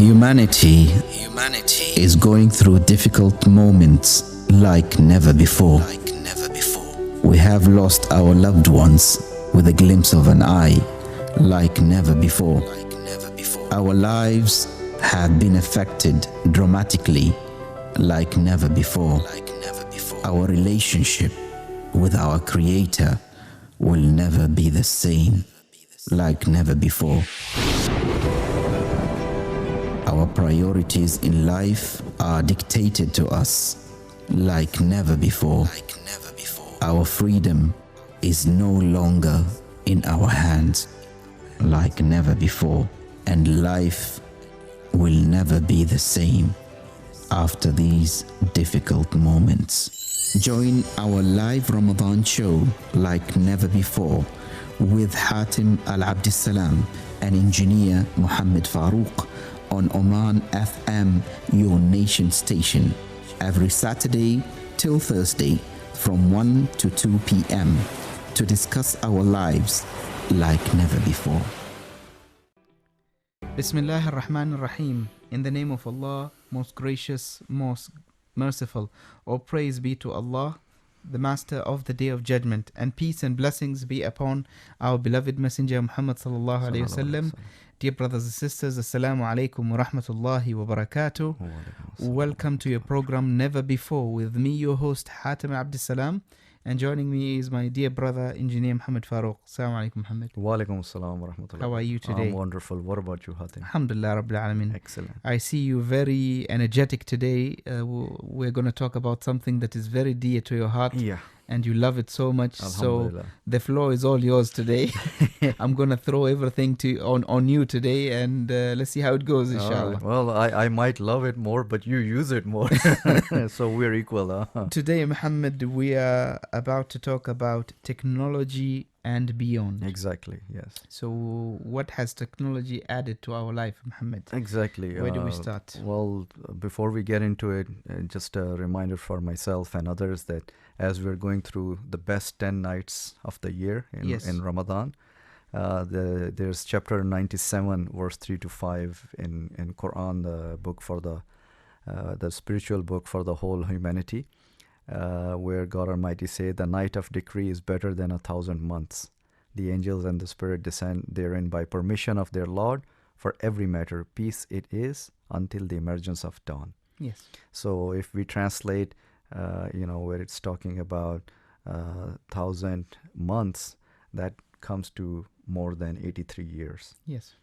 Humanity is going through difficult moments like never before. We have lost our loved ones with a glimpse of an eye like never before. Our lives have been affected dramatically like never before. Our relationship with our Creator will never be the same like never before. Our priorities in life are dictated to us like never before. Our freedom is no longer in our hands like never before. And life will never be the same after these difficult moments. Join our live Ramadan show like never before with Hatem Al-Abdissalam and engineer Muhammad Farouk on Oman FM, your nation station, every Saturday till Thursday from 1 to 2 p.m. to discuss our lives like never before. Bismillah ar-Rahman ar-Rahim. In the name of Allah, most gracious, most merciful. All praise be to Allah, the Master of the Day of Judgment, and peace and blessings be upon our beloved Messenger Muhammad sallallahu alayhi wasallam. Dear brothers and sisters, Assalamu alaikum wa rahmatullahi wa barakatuh. Welcome to your program Never Before with me, your host Hatem Abdissalam. And joining me is my dear brother, Engineer Muhammad Farouk. Assalamu alaikum, Muhammad. Wa alaikum assalam wa rahmatullah. How are you today? I'm wonderful. What about you, Hatem? Alhamdulillah Rabbil Alameen. Excellent. I see you very energetic today. We're going to talk about something that is very dear to your heart. Yeah. And you love it so much. So the floor is all yours today. I'm going to throw everything on you today, and let's see how it goes, inshallah. Right. Well, I might love it more, but you use it more. So we're equal. Today, Muhammad, we are about to talk about technology and beyond. Exactly, yes. So what has technology added to our life, Muhammad? Exactly. Where do we start? Well, before we get into it, just a reminder for myself and others that as we're going through the best 10 nights of the year in Ramadan, there's chapter 97, verse 3 to 5 in Quran, the book for the spiritual book for the whole humanity, where God Almighty said, "The night of decree is better than 1,000 months. The angels and the spirit descend therein by permission of their Lord. For every matter, peace it is until the emergence of dawn." Yes. So if we translate, where it's talking about 1,000 months, that comes to more than 83 years. Yes.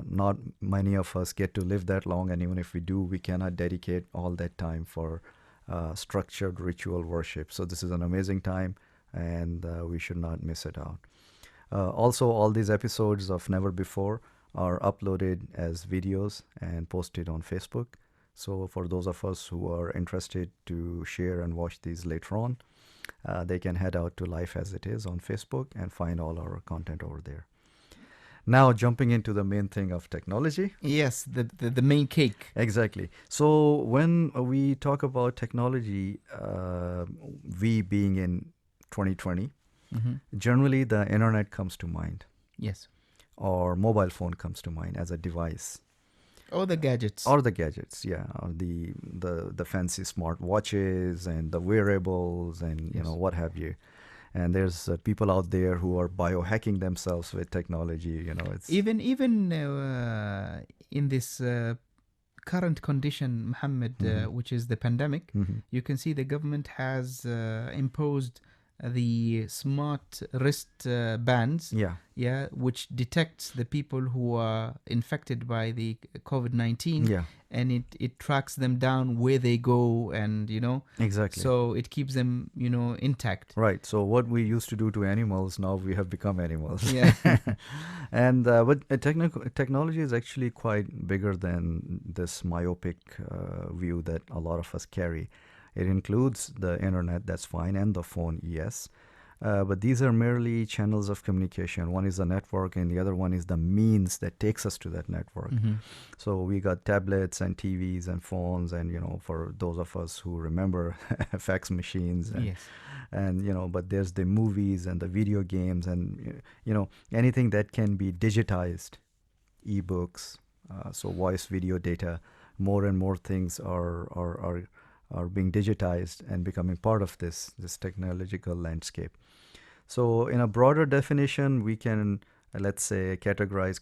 Not many of us get to live that long, and even if we do, we cannot dedicate all that time for structured ritual worship. So this is an amazing time, and we should not miss it out. Also, all these episodes of Never Before are uploaded as videos and posted on Facebook. So for those of us who are interested to share and watch these later on, they can head out to Life As It Is on Facebook and find all our content over there. Now, jumping into the main thing of technology. Yes, the main cake. Exactly. So when we talk about technology, we being in 2020, generally the internet comes to mind. Yes. Or mobile phone comes to mind as a device. Or the gadgets. Or the gadgets, yeah. Or the fancy smart watches and the wearables and, what have you. And there's people out there who are biohacking themselves with technology, It's even in this current condition, Muhammad, which is the pandemic, you can see the government has imposed the smart wrist bands, which detects the people who are infected by the COVID-19, and it tracks them down where they go, and exactly. So it keeps them intact. Right. So what we used to do to animals, now we have become animals. Yeah. And but technology is actually quite bigger than this myopic view that a lot of us carry. It includes the internet, that's fine, and the phone, yes. But these are merely channels of communication. One is the network, and the other one is the means that takes us to that network. So we got tablets and TVs and phones, and for those of us who remember fax machines, and, yes. and but there's the movies and the video games, and anything that can be digitized, ebooks, So voice, video, data, more and more things are being digitized and becoming part of this technological landscape. So in a broader definition, we can, let's say, categorize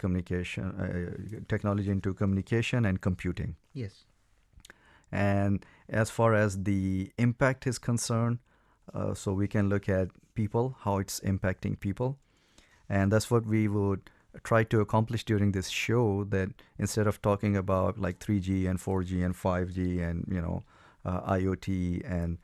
technology into communication and computing. Yes. And as far as the impact is concerned, so we can look at people, how it's impacting people. And that's what we would try to accomplish during this show, that instead of talking about like 3G and 4G and 5G and, IoT and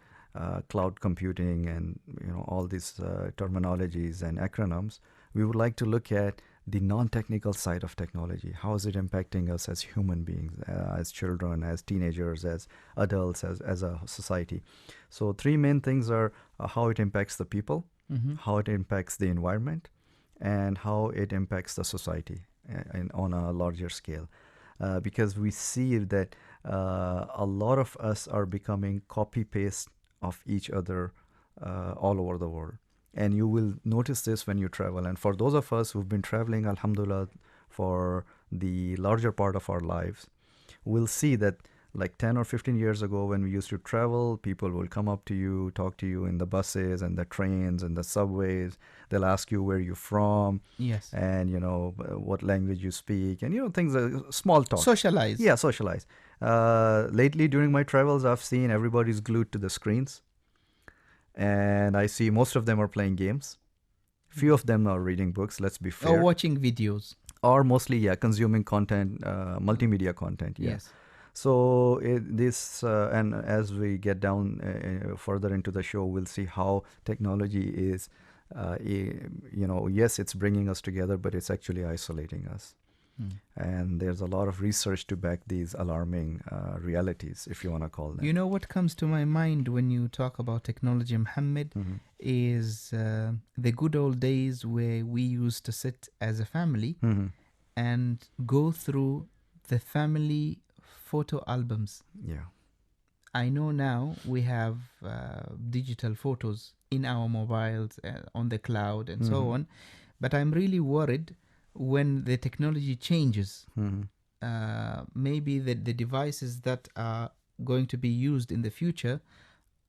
cloud computing and, all these terminologies and acronyms, we would like to look at the non-technical side of technology. How is it impacting us as human beings, as children, as teenagers, as adults, as a society? So 3 main things are how it impacts the people, how it impacts the environment, and how it impacts the society on a larger scale. Because we see that a lot of us are becoming copy-paste of each other all over the world. And you will notice this when you travel. And for those of us who've been traveling, alhamdulillah, for the larger part of our lives, we'll see that like 10 or 15 years ago when we used to travel, people will come up to you, talk to you in the buses and the trains and the subways. They'll ask you where you're from. Yes. And, what language you speak. And, things, small talk. Socialize. Yeah, socialize. Lately, during my travels, I've seen everybody's glued to the screens. And I see most of them are playing games. Few of them are reading books, let's be fair. Or watching videos. Or mostly, consuming content, multimedia content. Yeah. Yes. So and as we get down further into the show, we'll see how technology is, yes, it's bringing us together, but it's actually isolating us. And there's a lot of research to back these alarming realities, if you want to call them. You know what comes to my mind when you talk about technology, Muhammad, is the good old days where we used to sit as a family and go through the family photo albums. Yeah. I know now we have digital photos in our mobiles, on the cloud and so on, but I'm really worried when the technology changes. Maybe the devices that are going to be used in the future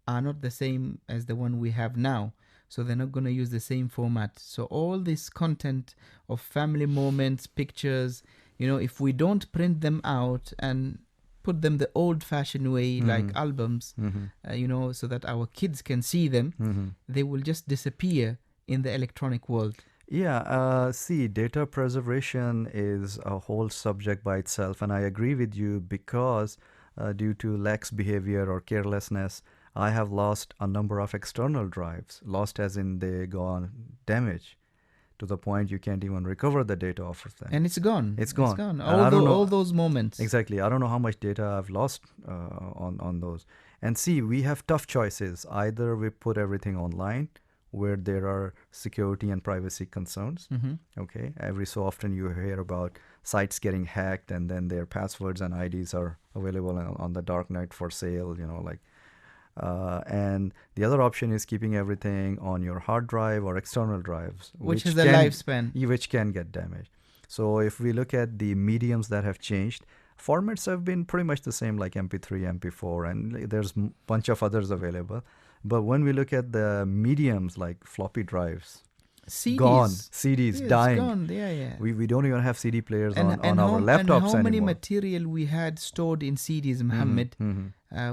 are not the same as the one we have now. So they're not going to use the same format. So all this content of family moments, pictures, if we don't print them out and put them the old-fashioned way, like albums, so that our kids can see them, they will just disappear in the electronic world. Yeah, see, data preservation is a whole subject by itself, and I agree with you because due to lax behavior or carelessness, I have lost a number of external drives, lost as in they gone damaged, to the point you can't even recover the data off of them. And it's gone. It's gone. It's gone. And All those moments. Exactly. I don't know how much data I've lost on those. And see, we have tough choices. Either we put everything online, where there are security and privacy concerns. Okay, every so often you hear about sites getting hacked and then their passwords and IDs are available on the dark net for sale, and the other option is keeping everything on your hard drive or external drives, which is the lifespan, which can get damaged. So if we look at the mediums that have changed, formats have been pretty much the same, like MP3, MP4, and there's a bunch of others available. But when we look at the mediums like floppy drives, CDs. Gone. CDs, Yeah, dying. It's gone. Yeah. We don't even have CD players on and our laptops and how many anymore. material we had stored in CDs, Muhammad,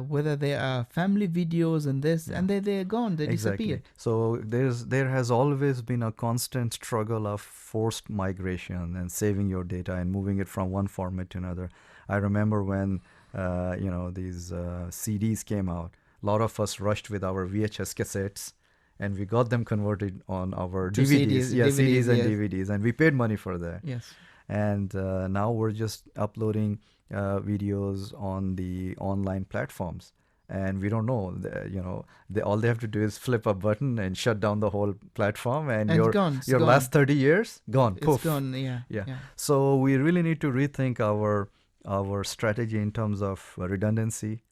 whether they are family videos and this, and they're gone, they disappeared. So there has always been a constant struggle of forced migration and saving your data and moving it from one format to another. I remember when these CDs came out, a lot of us rushed with our VHS cassettes, and we got them converted on our DVDs. CDs and DVDs, and we paid money for that. Yes. And now we're just uploading videos on the online platforms, and we don't know. All they have to do is flip a button and shut down the whole platform, and your gone. last 30 years gone. It's Poof. gone. Yeah. So we really need to rethink our strategy in terms of redundancy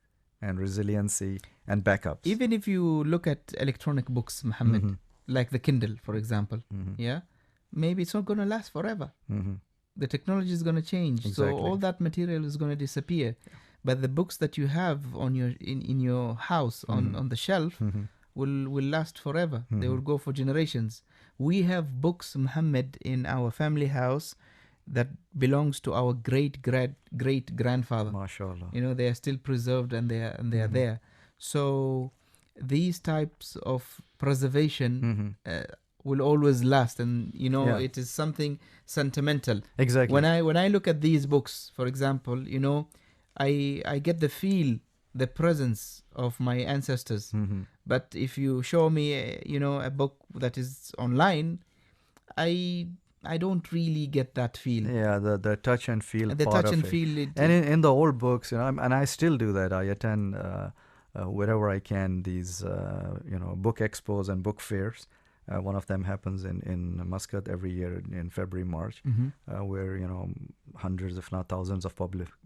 and resiliency and backups. Even if you look at electronic books, Muhammad, like the Kindle, for example, maybe it's not going to last forever. the technology is going to change. So Exactly. all that material is going to disappear. But the books that you have on your in your house on the shelf Mhm. will last forever. They will Mhm. go for generations. We have books, Muhammad, in our family house that belongs to our great grandfather. MashaAllah. You know, they are still preserved and they are Mhm. there. So these types of preservation Mhm. will always last, and you know, Yeah. it is something sentimental. Exactly. When I look at these books, for example, you know, I get the presence of my ancestors. Mhm. But if you show me you know, a book that is online, i I don't really get that feel. Yeah, the touch and feel And the part touch of and it. feel it, And in the old books, and I still do that. I attend wherever I can these book expos and book fairs. One of them happens in Muscat every year in February, March, where hundreds, if not thousands, of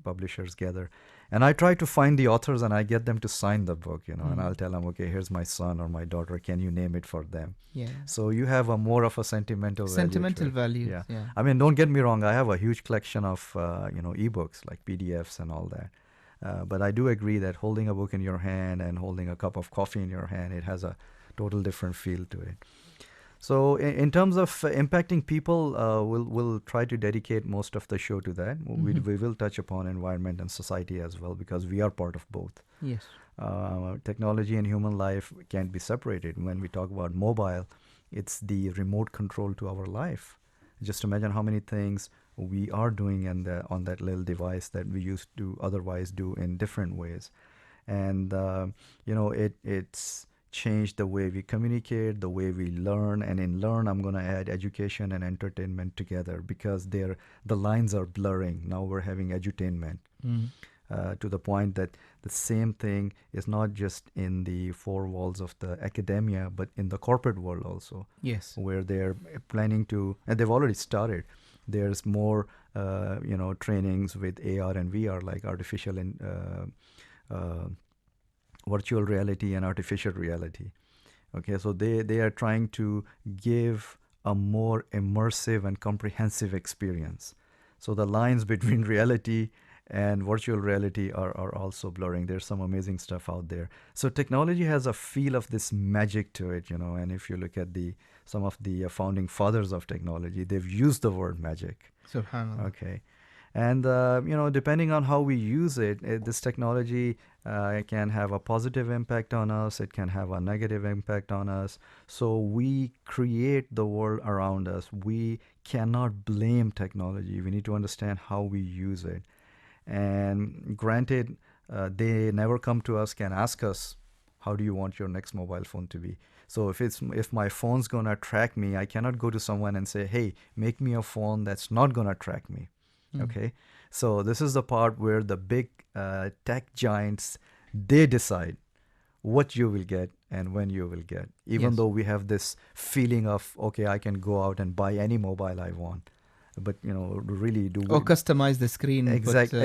publishers gather. And I try to find the authors and I get them to sign the book, and I'll tell them, okay, here's my son or my daughter. Can you name it for them? yeah, So you have a more of a sentimental value to sentimental it. value. Yeah. Yeah. I mean, don't get me wrong. I have a huge collection of ebooks like PDFs and all that. But I do agree that holding a book in your hand and holding a cup of coffee in your hand, it has a total different feel to it. So in terms of impacting people, we'll try to dedicate most of the show to that. We will touch upon environment and society as well, because we are part of both. Yes. Technology and human life can't be separated. When we talk about mobile, it's the remote control to our life. Just imagine how many things we are doing on that little device that we used to otherwise do in different ways. And it's changed the way we communicate, the way we learn. And in learn, I'm going to add education and entertainment together, because the lines are blurring. Now we're having edutainment. To the point that the same thing is not just in the four walls of the academia, but in the corporate world also. Yes. Where they're planning to, and they've already started. There's more, trainings with AR and VR, like artificial and virtual reality and artificial reality. Okay, so they are trying to give a more immersive and comprehensive experience. So the lines between reality and virtual reality are also blurring. There's some amazing stuff out there. So technology has a feel of this magic to it, and if you look at some of the founding fathers of technology, they've used the word magic. Subhanallah. Okay. And, depending on how we use it, this technology can have a positive impact on us. It can have a negative impact on us. So we create the world around us. We cannot blame technology. We need to understand how we use it. And granted, they never come to us, can ask us, how do you want your next mobile phone to be? So if my phone's going to track me, I cannot go to someone and say, hey, make me a phone that's not going to track me. Okay, so this is the part where the big tech giants, they decide what you will get and when you will get, even Yes. though we have this feeling of, okay, I can go out and buy any mobile I want. But, really, do we... Or customize the screen. Exactly.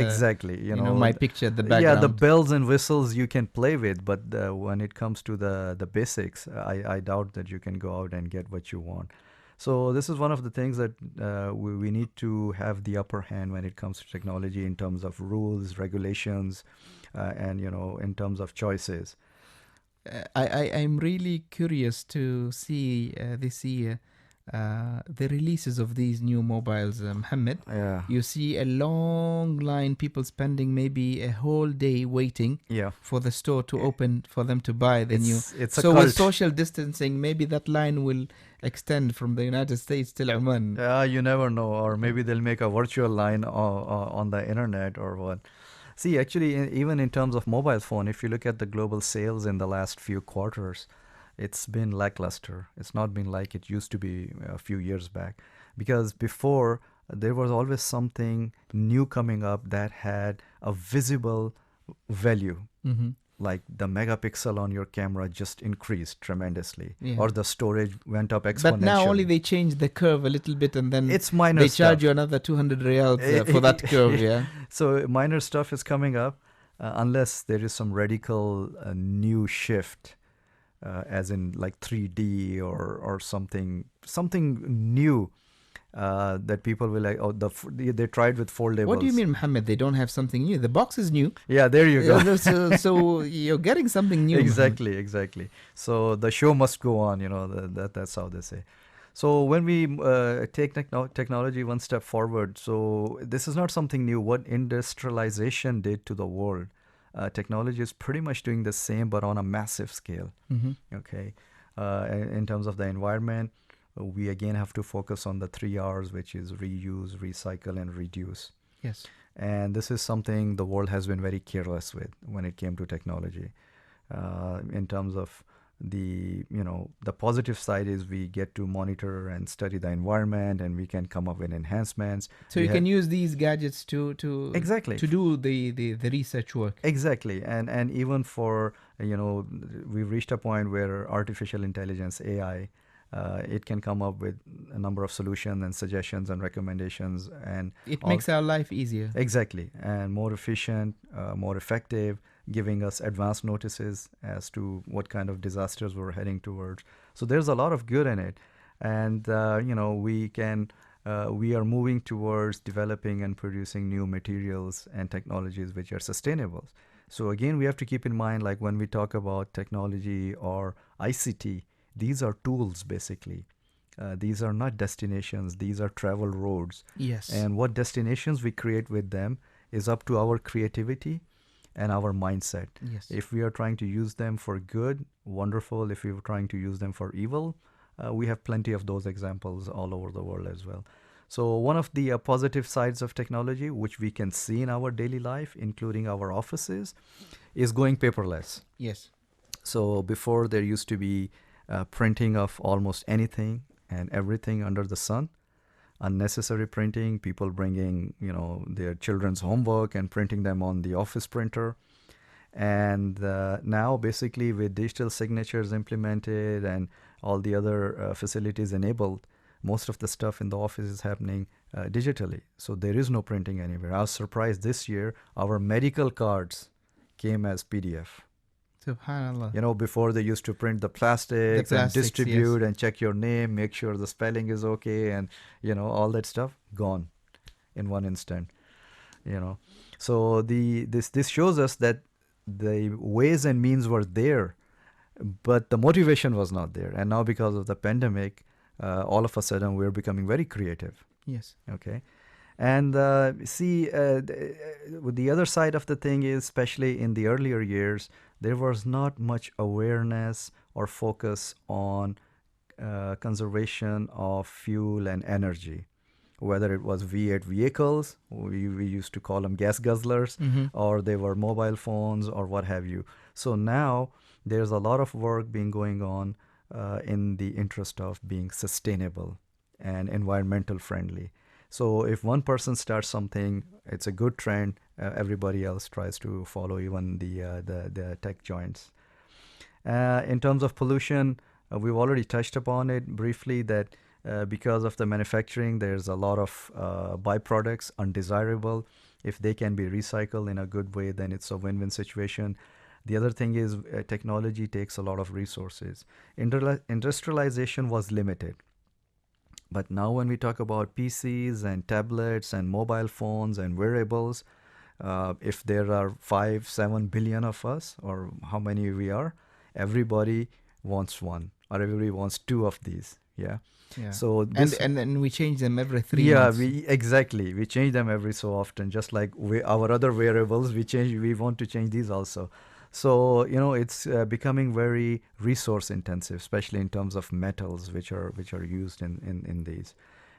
My picture at the Yeah, background. the bells and whistles you can play with, but when it comes to the basics, I doubt that you can go out and get what you want. So this is one of the things that we need to have the upper hand when it comes to technology, in terms of rules, regulations, and, in terms of choices. I'm really curious to see this year the releases of these new mobiles, Muhammad. Yeah. You see a long line, people spending maybe a whole day waiting Yeah. for the store to open for them to buy the new. It's a So cult. with social distancing, maybe that line will extend from the United States till Oman. You never know. Or maybe they'll make a virtual line on the internet or what. See, actually, even in terms of mobile phone, if you look at the global sales in the last few quarters, it's been lackluster. It's not been like it used to be a few years back. Because before, there was always something new coming up that had a visible value. Mm-hmm. Like the megapixel on your camera just increased tremendously, Yeah. or the storage went up exponentially. But now only they change the curve a little bit, and then It's minor they charge stuff. you another 200 riyals for that curve. Yeah. So minor stuff is coming up, unless there is some radical new shift, as in like 3D or something new that people will like, oh, they tried with foldables. What do you mean, Muhammad? They don't have something new. The box is new. Yeah, there you go. So you're getting something new. Muhammad. Exactly. So the show must go on, that's how they say. So when we take technology one step forward, so this is not something new. What industrialization did to the world, technology is pretty much doing the same, but on a massive scale. Okay. In terms of the environment, we again have to focus on the 3 R's, which is reuse, recycle, and reduce. Yes. And this is something the world has been very careless with when it came to technology. In terms of the positive side is we get to monitor and study the environment, and we can come up with enhancements. So you can use these gadgets to exactly to do the research work. Exactly, and even for we've reached a point where artificial intelligence, AI, it can come up with a number of solutions and suggestions and recommendations, and it makes our life easier. Exactly, and more efficient, more effective, giving us advance notices as to what kind of disasters we're heading towards. So there's a lot of good in it, and we are moving towards developing and producing new materials and technologies which are sustainable. So again, we have to keep in mind, like when we talk about technology or ICT, these are tools basically. These are not destinations, these are travel roads. Yes. And what destinations we create with them is up to our creativity and our mindset. Yes. If we are trying to use them for good, wonderful. If we are trying to use them for evil, we have plenty of those examples all over the world as well. So one of the positive sides of technology, which we can see in our daily life, including our offices, is going paperless. Yes. So before there used to be printing of almost anything and everything under the sun. Unnecessary printing, people bringing their children's homework and printing them on the office printer. And now basically with digital signatures implemented and all the other facilities enabled, most of the stuff in the office is happening digitally. So there is no printing anywhere. I was surprised this year our medical cards came as PDF. Subhanallah. Before they used to print the plastics and distribute, yes, and check your name, make sure the spelling is okay, and all that stuff gone in one instant. So this shows us that the ways and means were there, but the motivation was not there. And now because of the pandemic, all of a sudden we're becoming very creative. Yes. Okay. And the other side of the thing is, especially in the earlier years, there was not much awareness or focus on conservation of fuel and energy, whether it was V8 vehicles, we used to call them gas guzzlers, or they were mobile phones or what have you. So now there's a lot of work being going on in the interest of being sustainable and environmental friendly. So if one person starts something, it's a good trend. Everybody else tries to follow, even the tech giants. In terms of pollution, we've already touched upon it briefly, that because of the manufacturing, there's a lot of byproducts, undesirable. If they can be recycled in a good way, then it's a win-win situation. The other thing is technology takes a lot of resources. Industrialization was limited. But now when we talk about PCs and tablets and mobile phones and wearables, if there are 5-7 billion of us, or how many we are, everybody wants one, or everybody wants two of these. Yeah. So and then we change them every 3 months. Yeah, we change them every so often. Just like our other wearables, we want to change these also. So it's becoming very resource intensive, especially in terms of metals which are used in these.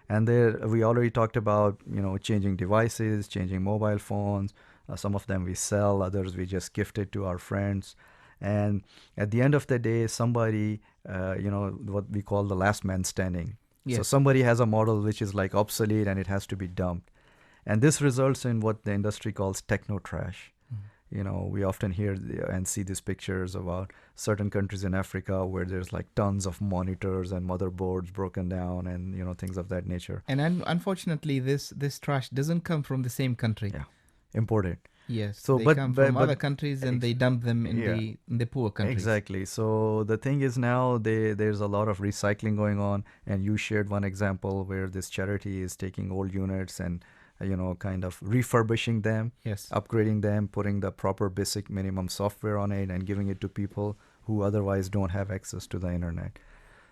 And there we already talked about changing devices, changing mobile phones. Some of them we sell, others we just gift it to our friends. And at the end of the day, somebody what we call the last man standing. Yes. So somebody has a model which is like obsolete and it has to be dumped, and this results in what the industry calls techno trash. We often hear and see these pictures about certain countries in Africa where there's like tons of monitors and motherboards broken down and things of that nature. And unfortunately, this trash doesn't come from the same country. Yeah, imported. Yes, So, they but- come but- from but- other countries and they dump them in Yeah. the poor countries. Exactly. So the thing is now there's a lot of recycling going on, and you shared one example where this charity is taking old units and kind of refurbishing them, Yes. upgrading them, putting the proper basic minimum software on it, and giving it to people who otherwise don't have access to the internet.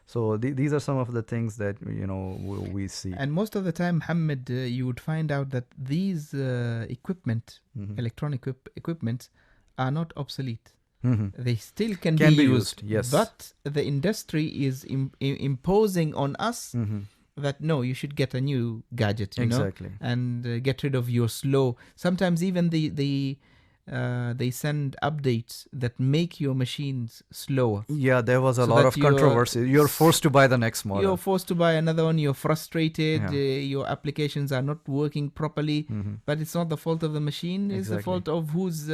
So these are some of the things that we see. And most of the time, Muhammad, you would find out that these equipment, Mhm. electronic equipment, are not obsolete. Mhm. They still can Can be be used. used, yes. But the industry is imposing on us Mhm. that no, you should get a new gadget, Exactly. and get rid of your slow. Sometimes even they send updates that make your machines slower. Yeah, there was a So lot that of controversy. You're forced to buy the next model. You're forced to buy another one. You're frustrated. Yeah. Your applications are not working properly. Mhm. But it's not the fault of the machine. It's the Exactly. fault of who's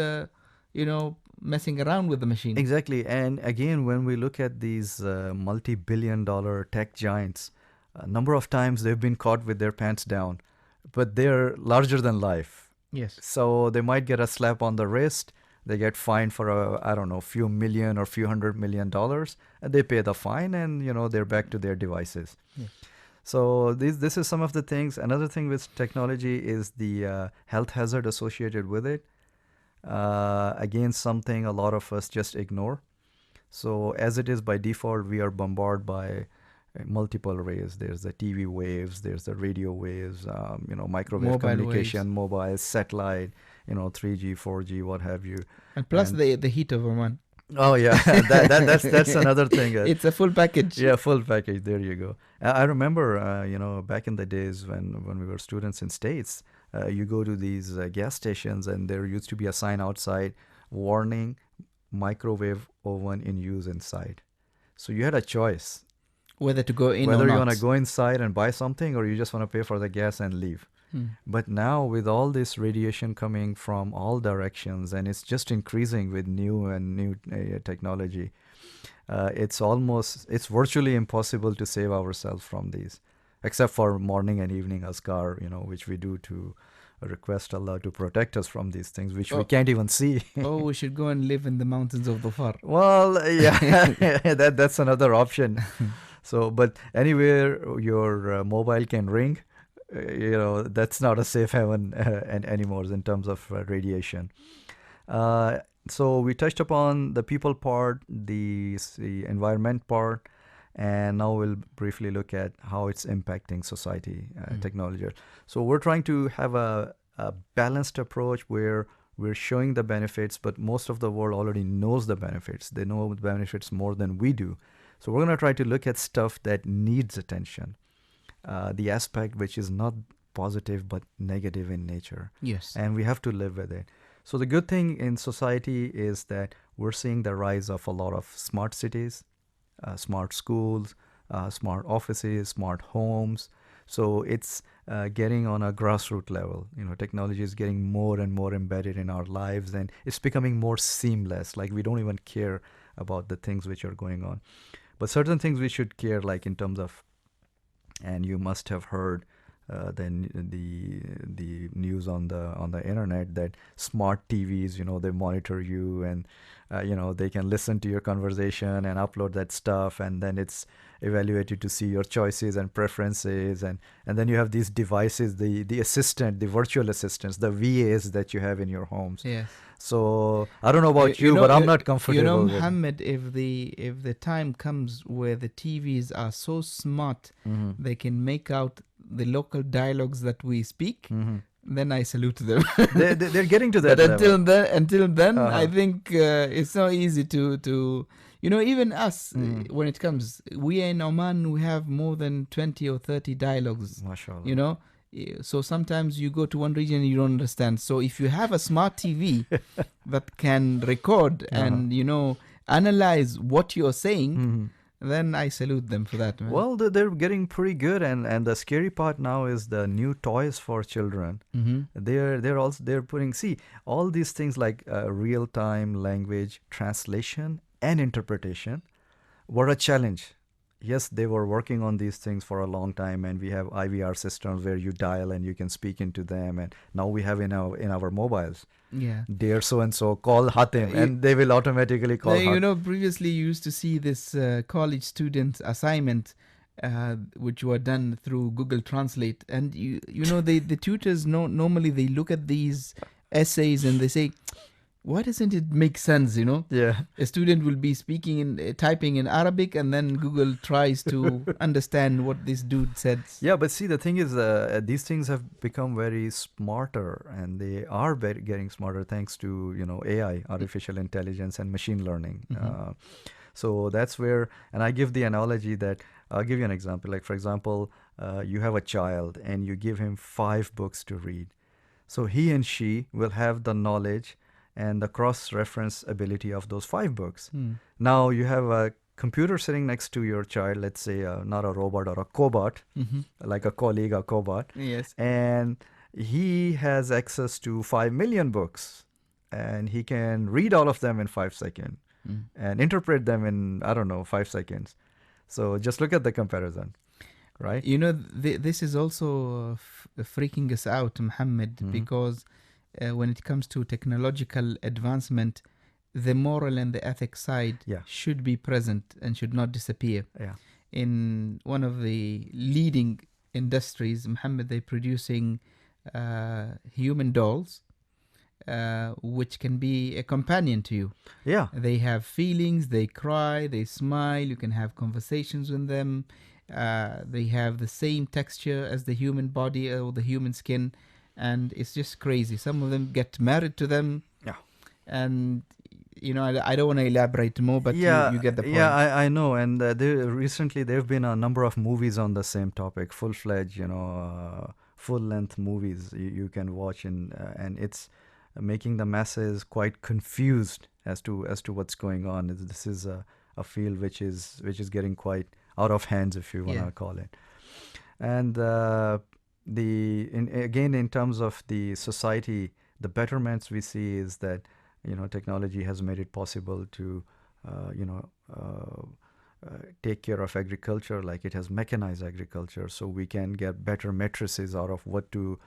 messing around with the machine. Exactly. And again, when we look at these multi-billion-dollar tech giants, a number of times they've been caught with their pants down, but they're larger than life. Yes. So they might get a slap on the wrist. They get fined for a few million or few $100 million, and they pay the fine, and they're back to their devices. Yes. So this is some of the things. Another thing with technology is the health hazard associated with it. Again, something a lot of us just ignore. So as it is by default, we are bombarded by multiple rays. There's the TV waves, there's the radio waves, microwave Mobile communication, mobile, satellite, 3G, 4G, what have you. And plus And- the heat of Oman. Oh yeah, that's another thing. It's a full package. Yeah, full package. There you go. I remember, back in the days when we were students in States, you go to these gas stations and there used to be a sign outside, warning, microwave oven in use inside. So you had a choice Whether to go in whether or you not. want to go inside and buy something or you just want to pay for the gas and leave. But now with all this radiation coming from all directions, and it's just increasing with new technology, it's virtually impossible to save ourselves from these, except for morning and evening azkar, which we do to request Allah to protect us from these things, which we can't even see. Oh, we should go and live in the mountains of Dhofar. Well, yeah, that's another option. So, but anywhere your mobile can ring, that's not a safe haven anymore in terms of radiation. So we touched upon the people part, the environment part, and now we'll briefly look at how it's impacting society, technology. So we're trying to have a balanced approach where we're showing the benefits, but most of the world already knows the benefits. They know the benefits more than we do. So we're going to try to look at stuff that needs attention, the aspect which is not positive but negative in nature. Yes. And we have to live with it. So the good thing in society is that we're seeing the rise of a lot of smart cities, smart schools, smart offices, smart homes. So it's getting on a grassroots level. Technology is getting more and more embedded in our lives, and it's becoming more seamless. Like we don't even care about the things which are going on. But certain things we should care, like in terms of, and you must have heard the news on the internet that smart TVs, they monitor you, and they can listen to your conversation and upload that stuff, and then it's evaluated to see your choices and preferences, and then you have these devices, the assistant, the virtual assistants, the VAs that you have in your homes. Yes. So I don't know about you, but I'm not comfortable with it. Muhammad, if the time comes where the TVs are so smart, they can make out the local dialogues that we speak, then I salute them. They're getting to that But level. until then, I think it's not easy to even us, when it comes, we in Oman, we have more than 20 or 30 dialogues, MashaAllah. So sometimes you go to one region and you don't understand. So if you have a smart TV that can record and, analyze what you're saying, then I salute them for that, man. Well, they're getting pretty good, and the scary part now is the new toys for children. They're putting all these things like real-time language translation and interpretation were a challenge. yes, they were working on these things for a long time, and we have IVR systems where you dial and you can speak into them, and now we have in our mobiles, Yeah. dear so and so, call Hatim, You- and they will automatically call Now, Hatim. previously you used to see this college student assignment, which were done through Google Translate, and the tutors normally they look at these essays and they say, why doesn't it make sense? Yeah. A student will be typing in Arabic, and then Google tries to understand what this dude said. Yeah, but see, the thing is, these things have become very smarter, and they are getting smarter thanks to AI, artificial intelligence, and machine learning. So that's where, and I give the analogy that I'll give you an example. Like, for example, you have a child and you give him 5 books to read. So he and she will have the knowledge and the cross-reference ability of those 5 books. Now you have a computer sitting next to your child, let's say not a robot or a cobot, like a colleague, a cobot, Yes. and he has access to 5 million books, and he can read all of them in 5 seconds and interpret them in, I don't know, 5 seconds. So just look at the comparison, right? This is also freaking us out, Muhammad, because when it comes to technological advancement, the moral and the ethics side should be present and should not disappear. Yeah. In one of the leading industries, Muhammad, they're producing human dolls, which can be a companion to you. Yeah. They have feelings, they cry, they smile, you can have conversations with them. They have the same texture as the human body or the human skin, and it's just crazy. Some of them get married to them. Yeah. And I don't want to elaborate more, but you get the point. Yeah, I know. And recently there have been a number of movies on the same topic, full-fledged, full-length movies you can watch, and it's making the masses quite confused as to what's going on. This is a field which is getting quite out of hands, if you want to call it. And in terms of the society, the betterments we see is that technology has made it possible to take care of agriculture, like it has mechanized agriculture, so we can get better matrices out of what to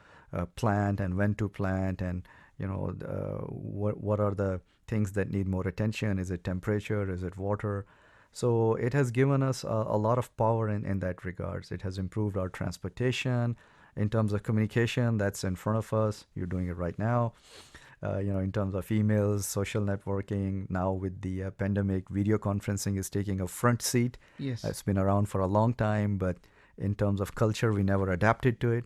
plant and when to plant, and what are the things that need more attention. Is it temperature? Is it water? So it has given us a lot of power in that regards. It has improved our transportation. In terms of communication, that's in front of us. You're doing it right now. In terms of emails, social networking, now with the pandemic, video conferencing is taking a front seat. Yes. It's been around for a long time, but in terms of culture, we never adapted to it.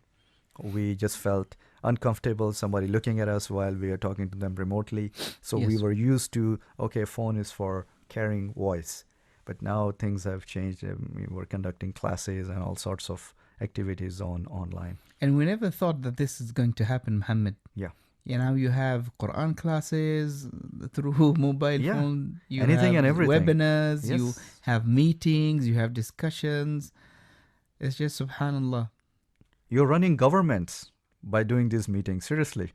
We just felt uncomfortable, somebody looking at us while we are talking to them remotely. So we were used to, okay, phone is for carrying voice. But now things have changed. We were conducting classes and all sorts of activities online. And we never thought that this is going to happen, Muhammad. Yeah. Now you have Quran classes through mobile phone. You Anything have and everything. Webinars. Yes. You have meetings. You have discussions. It's just subhanallah. You're running governments by doing these meetings. Seriously.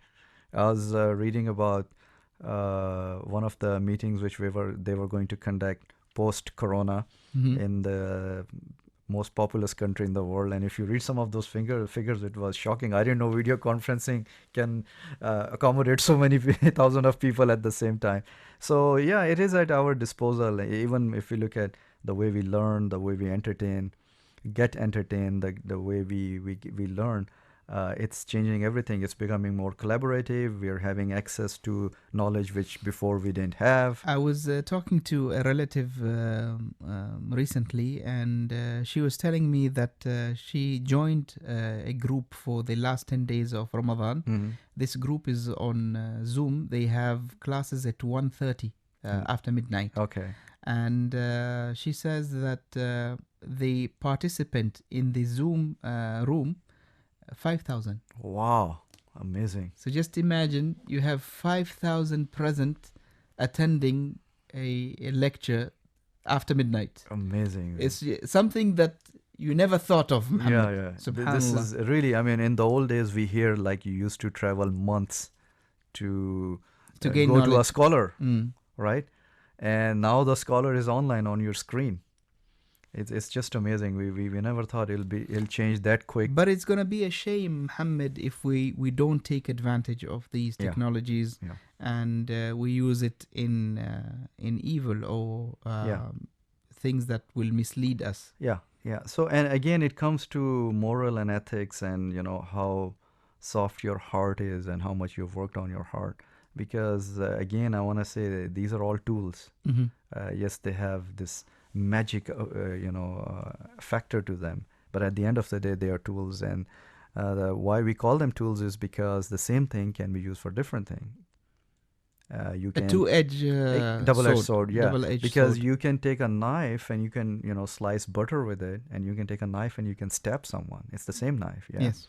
I was reading about one of the meetings which they were going to conduct post-corona in the most populous country in the world. And if you read some of those figures, it was shocking. I didn't know video conferencing can accommodate so many thousands of people at the same time. So yeah, it is at our disposal. Even if we look at the way we learn, the way we get entertained, the way we learn, it's changing everything. It's becoming more collaborative. We're having access to knowledge which before we didn't have. I was talking to a relative recently, and she was telling me that she joined a group for the last 10 days of Ramadan. This group is on Zoom. They have classes at 1:30 after midnight. Okay. And she says that the participant in the Zoom room, 5,000. Wow, amazing. So just imagine you have 5,000 present attending a lecture after midnight. Amazing. It's something that you never thought of, Muhammad. Yeah. Subhanallah. This is really, in the old days we hear like you used to travel months to gain go knowledge. to a scholar, right? And now the scholar is online on your screen. It's just amazing. We never thought it'll change that quick. But it's going to be a shame, Muhammad, if we don't take advantage of these Yeah. technologies Yeah. and we use it in evil or Yeah. things that will mislead us. Yeah, yeah. So, and again, it comes to moral and ethics, and how soft your heart is and how much you've worked on your heart. Because again, I want to say that these are all tools. Mm-hmm. Yes, they have this magic, factor to them. But at the end of the day, they are tools, and why we call them tools is because the same thing can be used for different things. You A can two-edged double-edged sword, yeah. Double-edged Because sword. you can take a knife and you can, slice butter with it, and you can take a knife and you can stab someone. It's the same knife, yeah. Yes.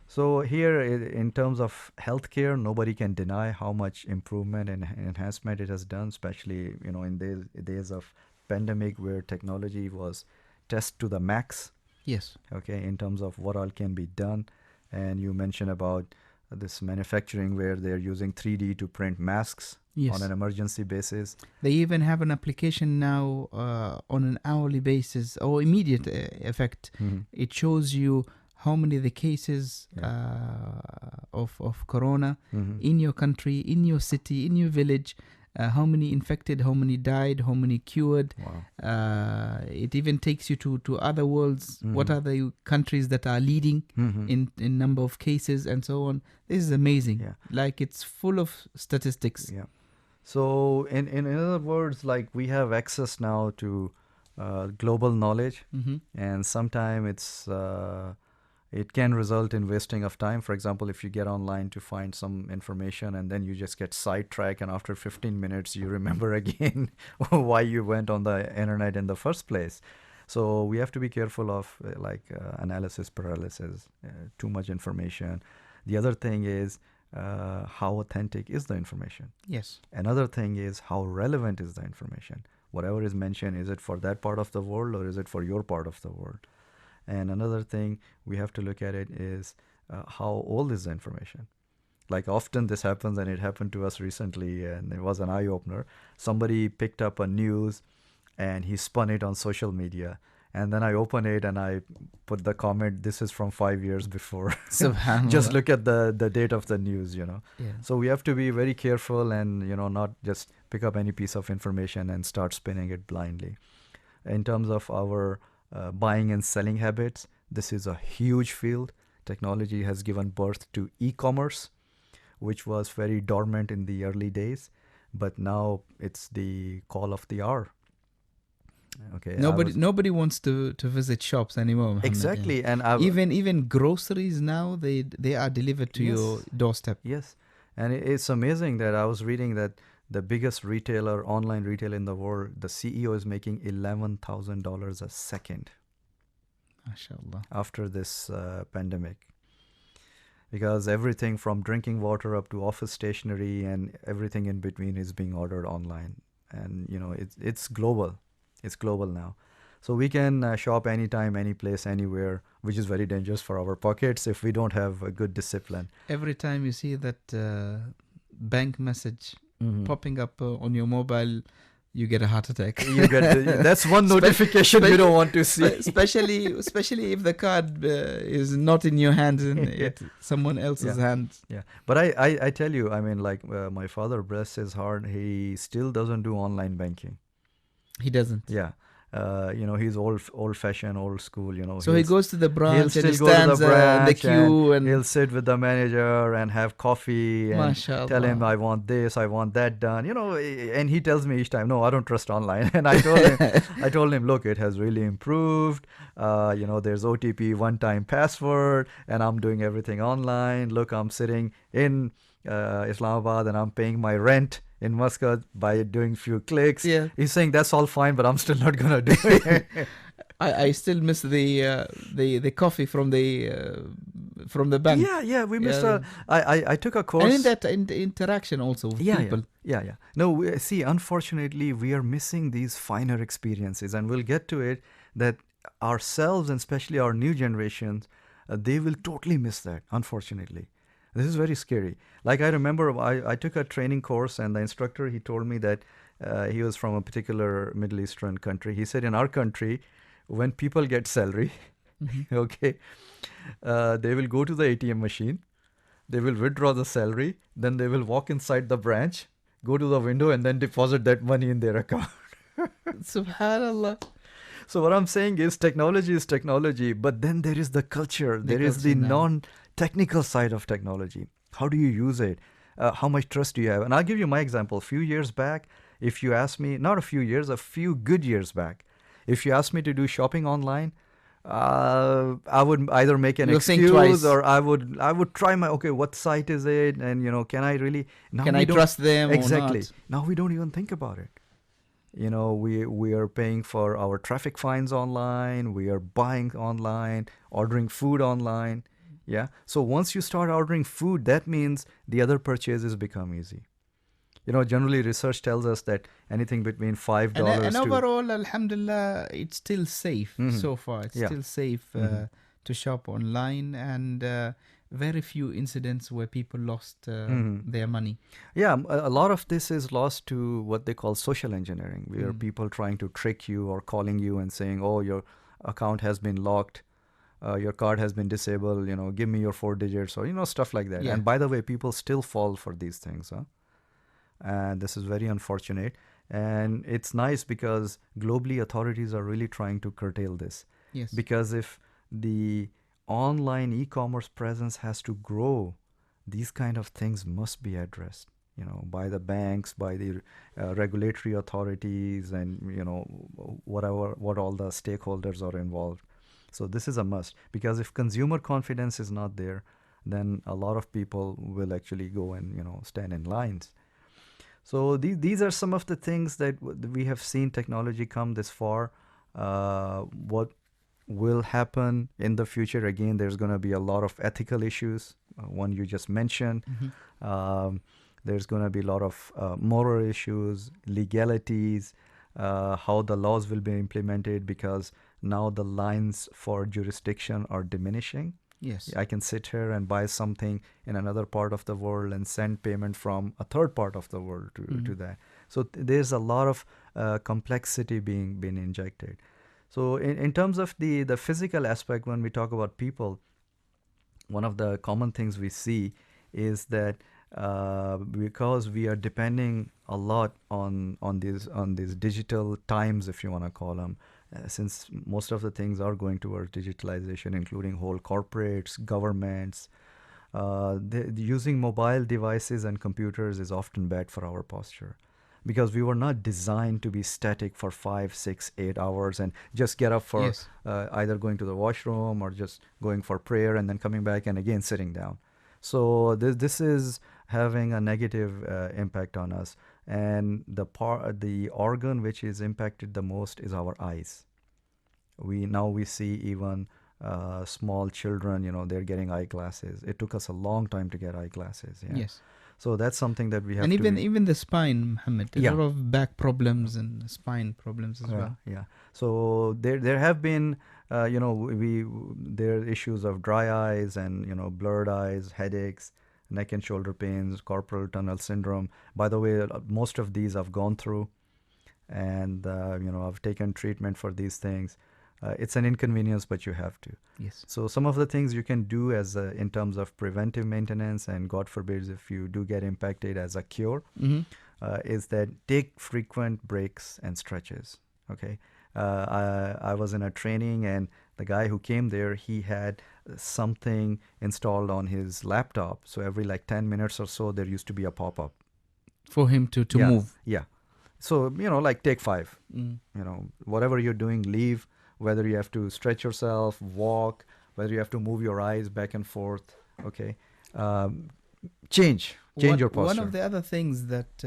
So here, in terms of healthcare, nobody can deny how much improvement and enhancement it has done, especially, in days of pandemic where technology was tested to the max, Yes. okay, in terms of what all can be done. And you mentioned about this manufacturing where they're using 3D to print masks Yes. on an emergency basis. They even have an application now on an hourly basis or immediate effect. Mhm. It shows you how many the cases of corona Mhm. in your country, in your city, in your village, how many infected, how many died, how many cured. Wow. It even takes you to other worlds. What Mhm. are the countries that are leading Mhm. in number of cases and so on? This is amazing. Yeah. Like it's full of statistics. Yeah. So in other words, like we have access now to global knowledge, Mm-hmm. and sometimes it can result in wasting of time. For example, if you get online to find some information and then you just get sidetracked, and after 15 minutes you remember again why you went on the internet in the first place. So we have to be careful of analysis paralysis, too much information. The other thing is how authentic is the information. Yes. Another thing is how relevant is the information. Whatever is mentioned, is it for that part of the world or is it for your part of the world? And another thing we have to look at it is how old is the information. Like often this happens, and it happened to us recently, and it was an eye-opener. Somebody picked up a news and he spun it on social media. And then I open it and I put the comment, this is from 5 years before. Subhanallah. Just look at the date of the news, Yeah. So we have to be very careful and, not just pick up any piece of information and start spinning it blindly. In terms of our buying and selling habits, this is a huge field. Technology has given birth to e-commerce, which was very dormant in the early days, but now it's the call of the hour. Okay. Nobody wants to visit shops anymore, Muhammad. Exactly, Yeah. and Even groceries now they are delivered to your Yes. doorstep. Yes, and it's amazing that I was reading that the biggest retailer, online retail in the world, the CEO is making $11,000 a second MashaAllah. after this pandemic. Because everything from drinking water up to office stationery and everything in between is being ordered online. And, it's global. It's global now. So we can shop anytime, any place, anywhere, which is very dangerous for our pockets if we don't have a good discipline. Every time you see that bank message Mhm. popping up on your mobile, you get a heart attack. You get that's one notification you don't want to see. especially if the card is not in your hands and it's someone else's Yeah. hands. Yeah, but I tell you, I mean, like my father, bless his heart, he still doesn't do online banking. He doesn't. Yeah, he's old fashioned, old school. So he goes to the branch and he still go to stands the in the branch queue and he'll sit with the manager and have coffee and MashaAllah. tell him I want this, I want that done. And he tells me each time, no, I don't trust online. And I told him, look, it has really improved. There's OTP, one-time password, and I'm doing everything online. Look, I'm sitting in Islamabad and I'm paying my rent in Muscat by doing few clicks. Yeah. He's saying that's all fine, but I'm still not gonna do it. I still miss the coffee from the bank. Yeah, we missed Yeah. I took a course. And in that interaction also with people. Yeah. No, see, unfortunately, we are missing these finer experiences, and we'll get to it, that ourselves, and especially our new generations, they will totally miss that, unfortunately. This is very scary. Like I remember I took a training course, and the instructor, he told me that he was from a particular Middle Eastern country. He said, in our country, when people get salary, okay, they will go to the ATM machine, they will withdraw the salary, then they will walk inside the branch, go to the window, and then deposit that money in their account. Subhanallah. So what I'm saying is technology, but then there is the culture. There is the culture now. non-technical side of technology. How do you use it? How much trust do you have? And I'll give you my example. A few years back, if you ask me, not a few years, a few good years back, if you asked me to do shopping online, I would either make an You'll think excuse twice. or I would try okay, what site is it? And, can I really... Now Can we I don't- trust them Exactly. or not? Now we don't even think about it. We are paying for our traffic fines online. We are buying online, ordering food online. Yeah. So once you start ordering food, that means the other purchases become easy. Generally research tells us that anything between $5 And to... overall, alhamdulillah, it's still safe so far. It's Yeah. still safe to shop online, and very few incidents where people lost their money. Yeah, a lot of this is lost to what they call social engineering, where people trying to trick you or calling you and saying, oh, your account has been locked, your card has been disabled, give me your 4 digits, or, stuff like that. Yeah. And by the way, people still fall for these things. And this is very unfortunate. And it's nice because globally authorities are really trying to curtail this. Yes. Because if the online e-commerce presence has to grow, these kind of things must be addressed, by the banks, by the regulatory authorities, and what all the stakeholders are involved. So this is a must, because if consumer confidence is not there, then a lot of people will actually go and stand in lines. So these are some of the things that we have seen technology come this far. What will happen in the future? Again, there's going to be a lot of ethical issues. One you just mentioned. There's going to be a lot of moral issues, legalities, how the laws will be implemented, because now the lines for jurisdiction are diminishing. Yes. I can sit here and buy something in another part of the world and send payment from a third part of the world to that. So there's a lot of complexity being injected. So in terms of the physical aspect, when we talk about people, one of the common things we see is that because we are depending a lot on these digital times, if you want to call them, since most of the things are going towards digitalization, including whole corporates, governments, using mobile devices and computers is often bad for our posture, because we were not designed to be static for 5, 6, 8 hours and just get up for Yes. either going to the washroom or just going for prayer and then coming back and again sitting down. So this is having a negative impact on us. And the organ which is impacted the most is our eyes. We see even small children, they're getting eyeglasses. It took us a long time to get eyeglasses. Yeah? Yes. So that's something that we have And to... even the spine, Muhammad. A Yeah. lot of back problems and spine problems as well. Yeah. So there have been, there are issues of dry eyes and, blurred eyes, headaches, neck and shoulder pains, carpal tunnel syndrome. By the way, most of these I've gone through, and, I've taken treatment for these things. It's an inconvenience, but you have to. Yes. So some of the things you can do as in terms of preventive maintenance, and God forbid if you do get impacted, as a cure, is that take frequent breaks and stretches. Okay. I was in a training, and the guy who came there, he had something installed on his laptop. So every 10 minutes or so, there used to be a pop-up. For him to Yeah, move. Yeah. So, take 5. Whatever you're doing, leave. Whether you have to stretch yourself, walk, whether you have to move your eyes back and forth. Okay. Change your posture. One of the other things that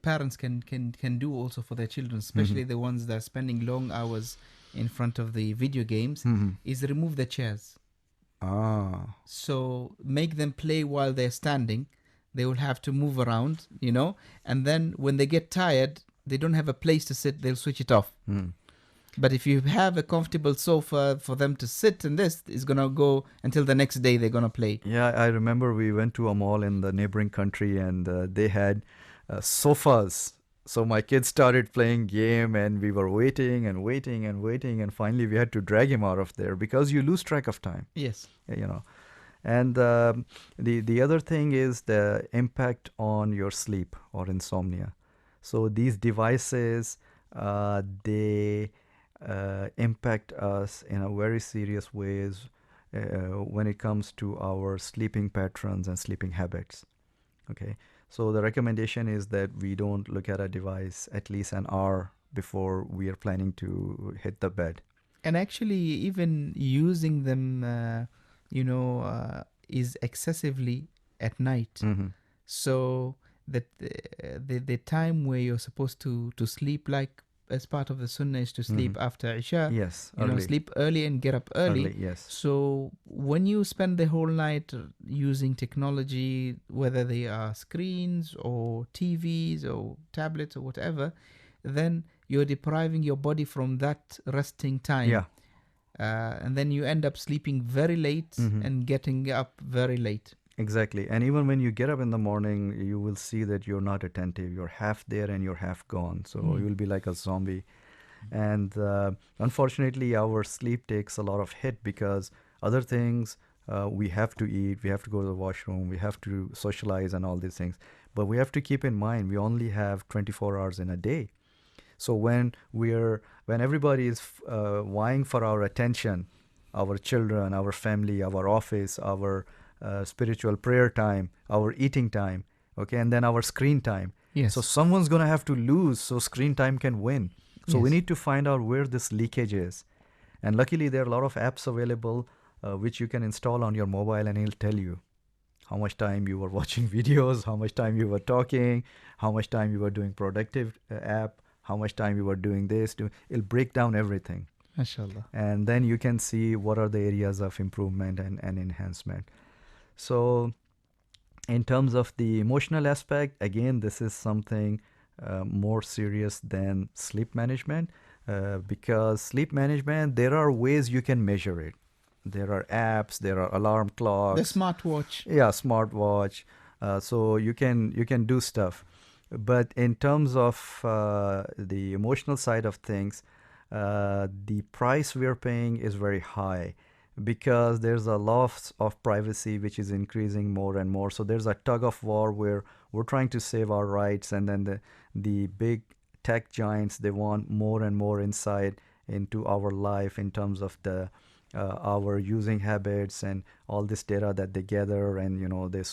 parents can do also for their children, especially the ones that are spending long hours in front of the video games, is remove the chairs. So make them play while they're standing. They will have to move around, and then when they get tired, they don't have a place to sit, they'll switch it off. But if you have a comfortable sofa for them to sit, and this is going to go until the next day they're going to play. Yeah, I remember we went to a mall in the neighboring country, and they had sofas So my kids started playing game, and we were waiting and waiting and waiting, and finally we had to drag him out of there because you lose track of time, Yes. you know. And the other thing is the impact on your sleep or insomnia. So these devices, they impact us in a very serious ways when it comes to our sleeping patterns and sleeping habits. Okay, so the recommendation is that we don't look at a device at least an hour before we are planning to hit the bed. And actually, even using them, is excessively at night. Mm-hmm. So that the time where you're supposed to sleep, like as part of the sunnah, is to sleep after Isha. Yes, Sleep early and get up early. yes. So when you spend the whole night using technology, whether they are screens or TVs or tablets or whatever, then you're depriving your body from that resting time. Yeah. And then you end up sleeping very late and getting up very late. Exactly. And even when you get up in the morning, you will see that you're not attentive. You're half there and you're half gone. So you'll be like a zombie. And unfortunately, our sleep takes a lot of hit because other things, we have to eat, we have to go to the washroom, we have to socialize and all these things. But we have to keep in mind, we only have 24 hours in a day. So when everybody is vying for our attention, our children, our family, our office, our spiritual prayer time, our eating time, okay, and then our screen time. Yes. So someone's going to have to lose so screen time can win. So we Yes. need to find out where this leakage is. And luckily, there are a lot of apps available which you can install on your mobile, and it'll tell you how much time you were watching videos, how much time you were talking, how much time you were doing productive app, how much time you were doing this. It'll break down everything. MashaAllah. And then you can see what are the areas of improvement and enhancement. So in terms of the emotional aspect, again, this is something more serious than sleep management because sleep management, there are ways you can measure it. There are apps, there are alarm clocks. The smartwatch. Yeah, smartwatch. So you can do stuff. But in terms of the emotional side of things, the price we're paying is very high because there's a loss of privacy which is increasing more and more. So there's a tug of war where we're trying to save our rights, and then the big tech giants, they want more and more insight into our life in terms of the our using habits and all this data that they gather, and they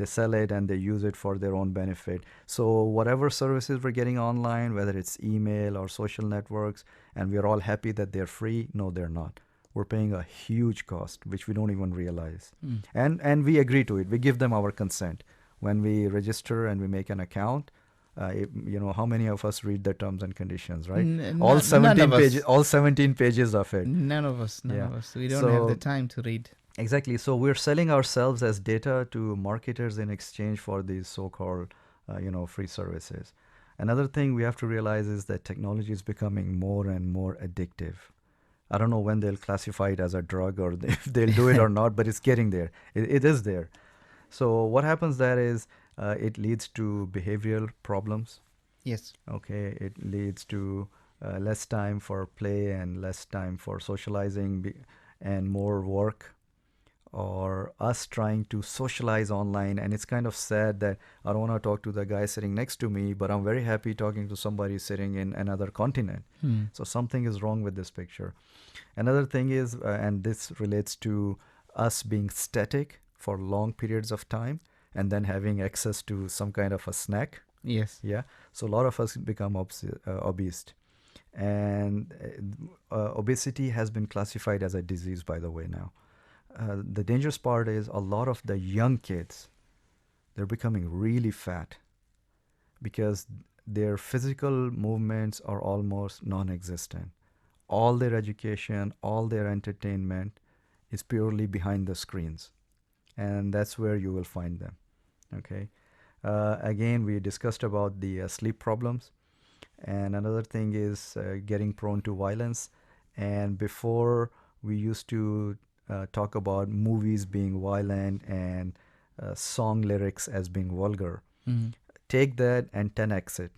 sell it and they use it for their own benefit. So whatever services we're getting online, whether it's email or social networks, and we're all happy that they're free, no, they're not. We're paying a huge cost which we don't even realize. And we agree to it. We give them our consent when we register and we make an account. How many of us read the terms and conditions, right? All 17 pages, all 17 pages of it. None of us. Yeah. We don't have the time to read. Exactly. So we're selling ourselves as data to marketers in exchange for these so-called, free services. Another thing we have to realize is that technology is becoming more and more addictive. I don't know when they'll classify it as a drug or if they'll do it or not, but it's getting there. It is there. So what happens there is it leads to behavioral problems. Yes. Okay, it leads to less time for play and less time for socializing and more work, or us trying to socialize online. And it's kind of sad that I don't want to talk to the guy sitting next to me, but I'm very happy talking to somebody sitting in another continent. So something is wrong with this picture. Another thing is, and this relates to us being static for long periods of time and then having access to some kind of a snack. Yes. Yeah. So a lot of us become obese. And obesity has been classified as a disease, by the way, now. The dangerous part is a lot of the young kids, they're becoming really fat because their physical movements are almost non-existent. All their education, all their entertainment is purely behind the screens. And that's where you will find them. Okay. Again, we discussed about the sleep problems. And another thing is getting prone to violence. And before, we used to talk about movies being violent and song lyrics as being vulgar. Take that and 10x it.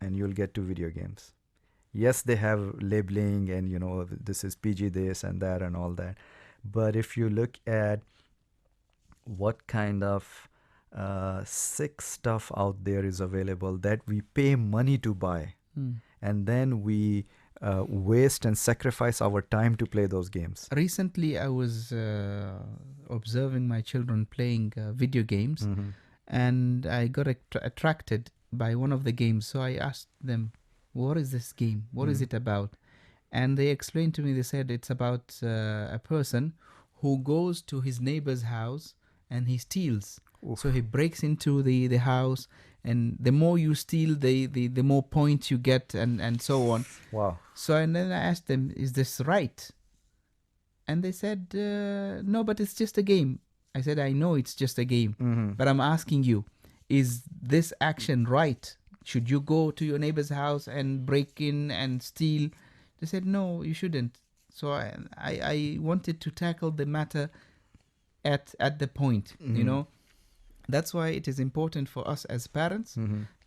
and you'll get to video games. Yes, they have labeling and, you know, this is PG this and that and all that. But if you look at what kind of sick stuff out there is available that we pay money to buy, and then we waste and sacrifice our time to play those games. Recently, I was observing my children playing video games, and I got attracted by one of the games. So I asked them, "What is this game? What is it about?" And they explained to me. They said it's about a person who goes to his neighbor's house and he steals. Oof. So he breaks into the house, and the more you steal, the more points you get, and so on. Wow. So, and then I asked them, "Is this right?" And they said, "No, but it's just a game." I said, "I know it's just a game, but I'm asking you, is this action right? Should you go to your neighbor's house and break in and steal?" They said, "No, you shouldn't." So I wanted to tackle the matter at the point, you know. That's why it is important for us as parents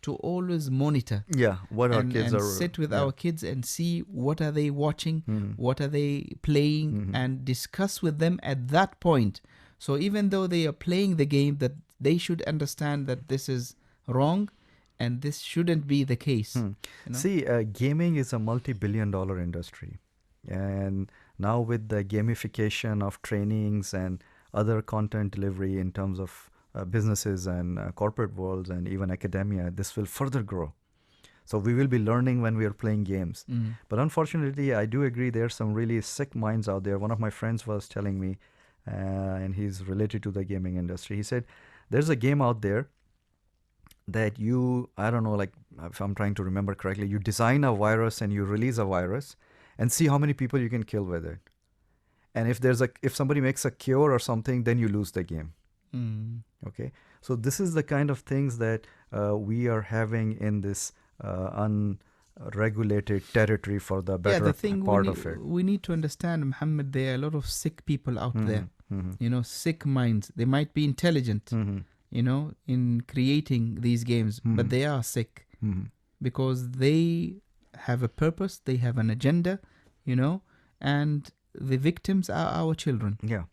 to always monitor Yeah, what our kids and are. sit with yeah. our kids and see what are they watching, what are they playing, and discuss with them at that point. So even though they are playing the game, that they should understand that this is wrong and this shouldn't be the case. You know? See, gaming is a multi-billion-dollar industry, and now with the gamification of trainings and other content delivery in terms of businesses and corporate worlds and even academia, this will further grow. So we will be learning when we are playing games. But unfortunately, I do agree there are some really sick minds out there. One of my friends was telling me, and he's related to the gaming industry. He said, there's a game out there that you, I don't know, like if I'm trying to remember correctly, you design a virus and you release a virus and see how many people you can kill with it. And if somebody makes a cure or something, then you lose the game. Okay, so this is the kind of things that we are having in this unregulated territory for the better the thing part of it. we need to understand, Muhammad, there are a lot of sick people out there, you know, sick minds. They might be intelligent, you know, in creating these games, but they are sick because they have a purpose, they have an agenda, you know, and the victims are our children. Yeah.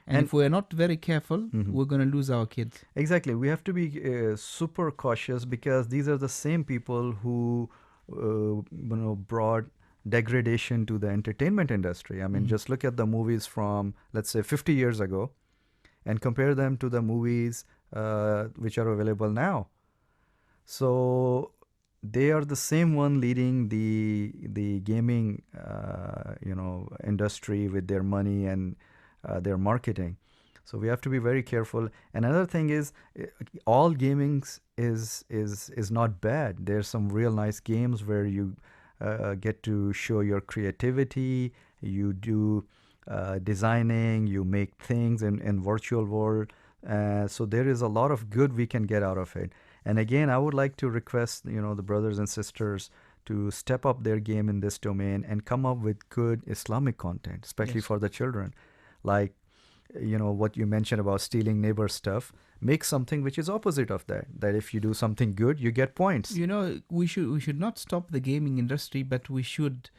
And if we're not very careful, we're going to lose our kids. Exactly. We have to be super cautious because these are the same people who, brought degradation to the entertainment industry. I mean, just look at the movies from, let's say, 50 years ago and compare them to the movies which are available now. So they are the same one leading the gaming, industry with their money and their marketing. So we have to be very careful. And another thing is, all gaming is not bad. There's some real nice games where you get to show your creativity. You do designing. You make things in virtual world. So there is a lot of good we can get out of it. And again, I would like to request the brothers and sisters to step up their game in this domain and come up with good Islamic content, especially for the children. Like, what you mentioned about stealing neighbor stuff, make something which is opposite of that. That if you do something good, you get points. We should not stop the gaming industry, but we should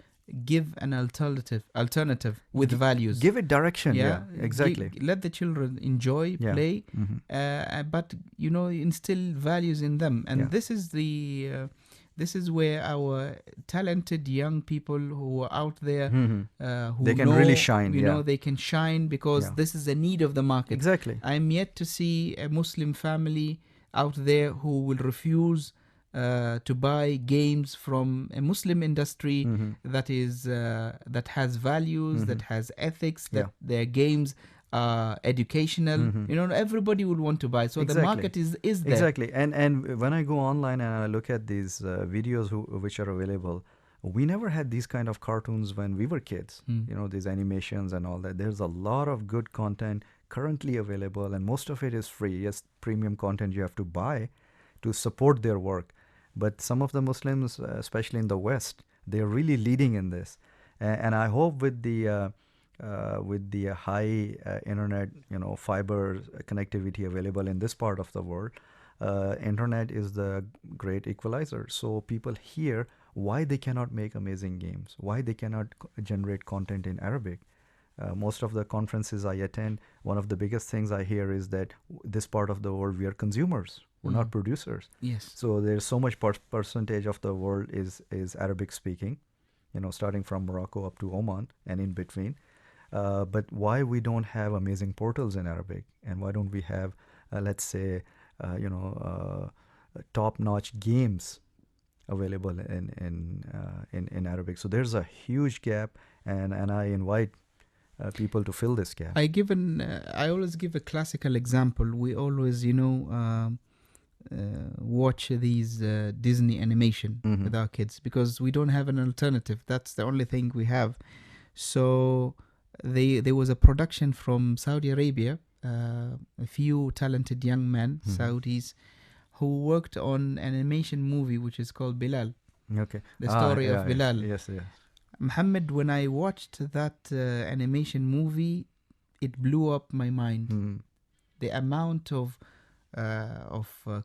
give an alternative with values. Give it direction. Yeah, exactly. Let the children enjoy, play, but instill values in them. And this is where our talented young people who are out there, who they can really shine. They can shine because this is a need of the market. Exactly. I'm yet to see a Muslim family out there who will refuse to buy games from a Muslim industry that has values, that has ethics, that their games are educational. Everybody would want to buy. So the market is there. Exactly. And when I go online and I look at these videos which are available, we never had these kind of cartoons when we were kids. These animations and all that. There's a lot of good content currently available, and most of it is free. Yes, premium content you have to buy to support their work. But some of the Muslims, especially in the West, they're really leading in this. And I hope with the high internet, fiber connectivity available in this part of the world, internet is the great equalizer. So people hear why they cannot make amazing games, why they cannot generate content in Arabic. Most of the conferences I attend, one of the biggest things I hear is that this part of the world, we are consumers. We're not producers. Yes. So there's so much percentage of the world is Arabic speaking, starting from Morocco up to Oman and in between. But why we don't have amazing portals in Arabic, and why don't we have, let's say, top-notch games available in Arabic? So there's a huge gap, and I invite people to fill this gap. I always give a classical example. We always, watch these Disney animation with our kids because we don't have an alternative. That's the only thing we have. So there was a production from Saudi Arabia, a few talented young men, Saudis, who worked on an animation movie which is called Bilal. Okay. The story of Bilal. Yes. Muhammad, when I watched that animation movie, it blew up my mind. The amount of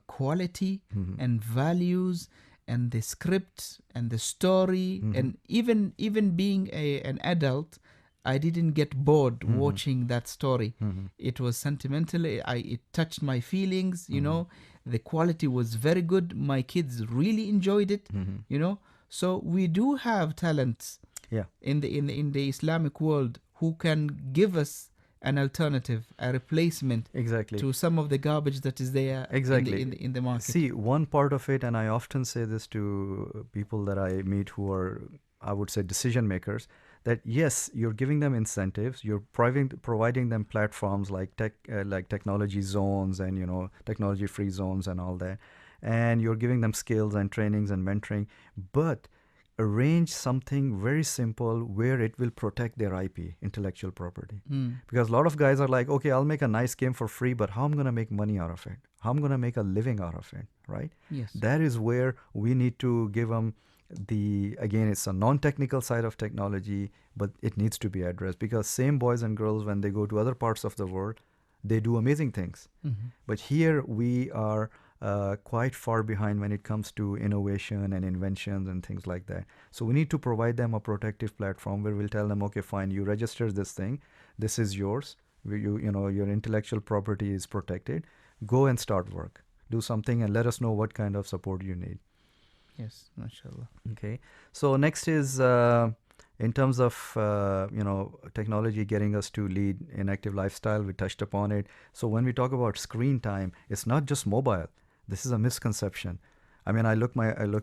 quality and values and the script and the story, and even being an adult, I didn't get bored watching that story. It was sentimental. It touched my feelings. The quality was very good. My kids really enjoyed it. So we do have talents in the Islamic world who can give us an alternative, a replacement to some of the garbage that is there in the market. See, one part of it, and I often say this to people that I meet who are, I would say, decision makers, that yes, you're giving them incentives, you're providing them platforms like technology zones and technology free zones and all that, and you're giving them skills and trainings and mentoring, but arrange something very simple where it will protect their IP, intellectual property. Because a lot of guys are like, okay, I'll make a nice game for free, but how I'm going to make money out of it? How I'm going to make a living out of it, right? Yes. That is where we need to give them again, it's a non-technical side of technology, but it needs to be addressed because same boys and girls, when they go to other parts of the world, they do amazing things. But here we are quite far behind when it comes to innovation and inventions and things like that. So we need to provide them a protective platform where we'll tell them, okay, fine, you register this thing, this is yours, your intellectual property is protected, go and start work, do something and let us know what kind of support you need. Yes, mashallah. Okay, so next is in terms of technology getting us to lead an active lifestyle. We touched upon it. So when we talk about screen time, it's not just mobile. This is a misconception. I mean, I look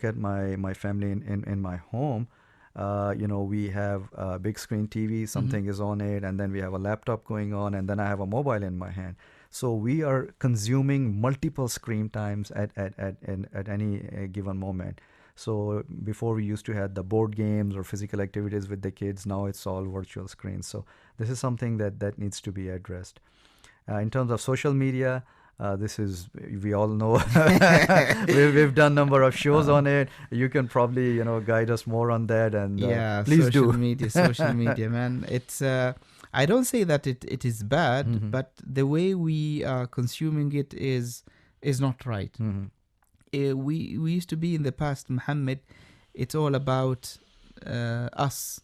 at my family in my home. We have a big screen TV, something is on it, and then we have a laptop going on, and then I have a mobile in my hand. So we are consuming multiple screen times at any given moment. So before we used to have the board games or physical activities with the kids. Now it's all virtual screens. So this is something that needs to be addressed. In terms of social media, we all know. we've done number of shows on it. You can probably guide us more on that, and please social do. Social media, man. It's I don't say that it is bad, but the way we are consuming it is not right. We used to be in the past, Muhammad. It's all about us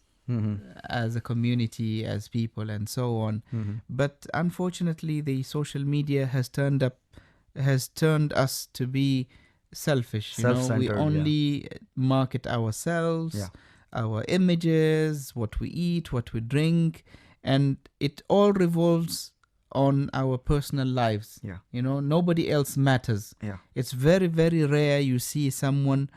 as a community, as people, and so on. But unfortunately, the social media has turned us to be selfish. Self-centered, we only market ourselves, our images, what we eat, what we drink, and it all revolves on our personal lives. Nobody else matters. It's very, very rare you see someone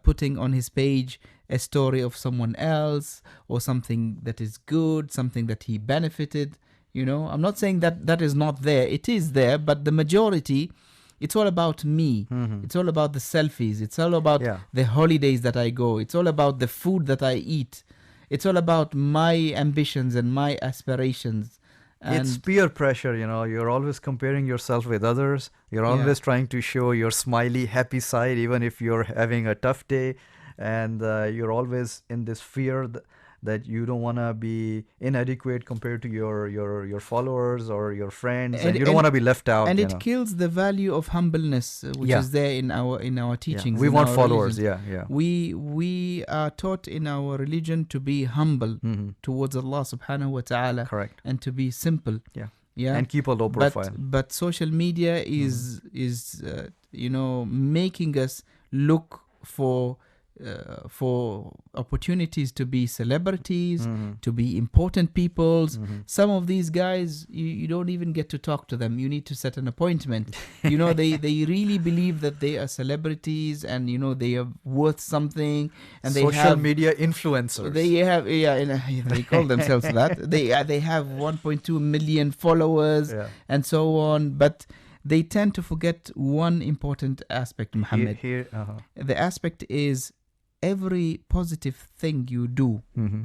putting on his page a story of someone else or something that is good, something that he benefited. I'm not saying that is not there. It is there, but the majority, it's all about me. It's all about the selfies. It's all about the holidays that I go. It's all about the food that I eat. It's all about my ambitions and my aspirations. And it's peer pressure, you're always comparing yourself with others. You're always trying to show your smiley, happy side, even if you're having a tough day. And you're always in this fear that you don't want to be inadequate compared to your followers or your friends, and you don't and- want to be left out. And you it know. kills the value of humbleness, which Yeah. is there in our teachings. We in want our followers. religion. Yeah, yeah. We are taught in our religion to be humble Hmm. towards Allah subhanahu wa ta'ala, Correct. and to be simple. Yeah. Yeah. And keep a low profile. But social media is making us look for opportunities to be celebrities, Mhm. to be important peoples. Mhm. Some of these guys, you don't even get to talk to them. You need to set an appointment. They really believe that they are celebrities, and they are worth something, and they Social have media influencers. they call themselves that. They have 1.2 million followers Yeah. and so on, but they tend to forget one important aspect, Muhammad. Here, The aspect is every positive thing you do mm-hmm.